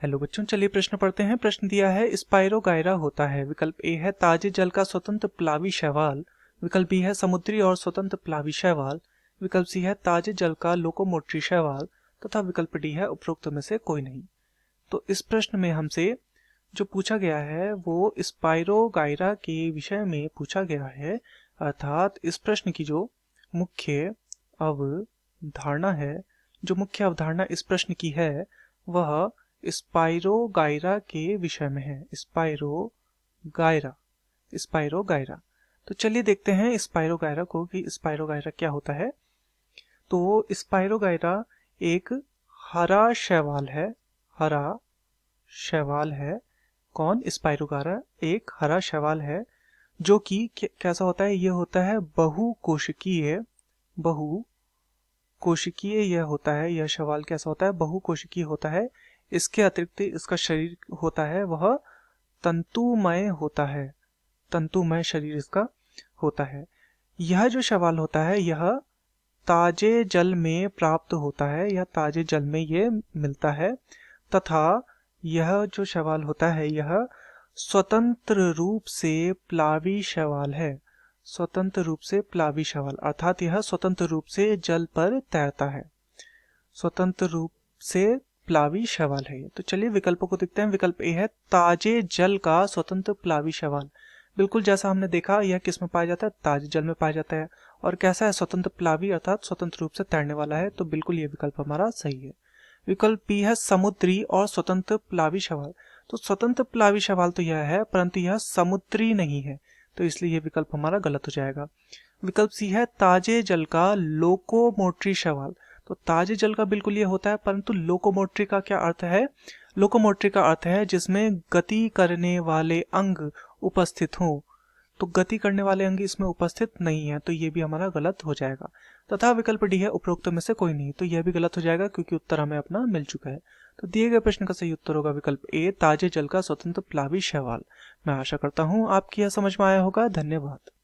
Hello बच्चों, चलिए प्रश्न पढ़ते हैं। प्रश्न दिया है स्पाइरोगायरा होता है। विकल्प ए है ताजे जल का स्वतंत्र प्लावी शैवाल, विकल्प बी है समुद्री और स्वतंत्र प्लावी शैवाल, विकल्प सी है ताजे जल का लोकोमोटरी शैवाल तथा विकल्प डी है उपरोक्त में से कोई नहीं। तो इस प्रश्न में हमसे जो पूछा गया है वो स्पाइरोगायरा के विषय में पूछा गया है। अर्थात इस प्रश्न की जो मुख्य अवधारणा है, जो मुख्य अवधारणा इस प्रश्न की है वह स्पाइरोगायरा के विषय में है। Spirogyra, spirogyra. तो चलिए देखते हैं स्पाइरोगायरा को कि स्पाइरोगायरा क्या होता है। तो स्पाइरोगायरा एक हरा शैवाल है। हरा शैवाल है। कौन? स्पाइरोगायरा एक हरा शैवाल है जो कि कैसा होता है? ये होता है बहुकोशिकीय। बहुकोशिकीय यह होता है। यह शैवाल कैसा होता है? बहुकोशिकीय होता है। इसके अतिरिक्त इसका शरीर होता है वह तंतुमय होता है। तंतुमय शरीर इसका होता है। यह जो शैवाल होता है यह ताजे जल में प्राप्त होता है या ताजे जल में ये मिलता है तथा यह जो शैवाल होता है यह स्वतंत्र रूप से प्लावी शैवाल है। स्वतंत्र रूप से प्लावी शैवाल अर्थात यह स्वतंत्र रूप से जल पर तैरता है। स्वतंत्र रूप से प्लावी शैवाल है। तो चलिए विकल्पों को देखते हैं। विकल्प ए है ताजे जल का स्वतंत्र प्लावी शैवाल। बिल्कुल जैसा हमने देखा, यह किस में पाया जाता है? ताजे जल में पाया जाता है। और कैसा है? स्वतंत्र प्लावी अर्थात स्वतंत्र रूप से तैरने वाला है। तो बिल्कुल ये विकल्प हमारा सही है। विकल्प बी है समुद्री और स्वतंत्र प्लावी शैवाल। तो स्वतंत्र प्लावी शैवाल तो यह है, परंतु यह समुद्री नहीं है, तो इसलिए यह विकल्प हमारा गलत हो जाएगा। विकल्प सी है ताजे जल का लोकोमोटरी शैवाल। तो ताजे जल का बिल्कुल ये होता है, परंतु लोकोमोटरी का क्या अर्थ है? लोकोमोटरी का अर्थ है जिसमें गति करने वाले अंग उपस्थित हों। तो गति करने वाले अंग इसमें उपस्थित नहीं है, तो ये भी हमारा गलत हो जाएगा। तथा विकल्प डी है उपरोक्त में से कोई नहीं। तो यह भी गलत हो जाएगा क्योंकि उत्तर हमें अपना मिल चुका है। तो दिए गए प्रश्न का सही उत्तर होगा विकल्प ए ताजे जल का स्वतंत्र प्लावी शैवाल। मैं आशा करता हूँ आपकी यह समझ में आया होगा। धन्यवाद।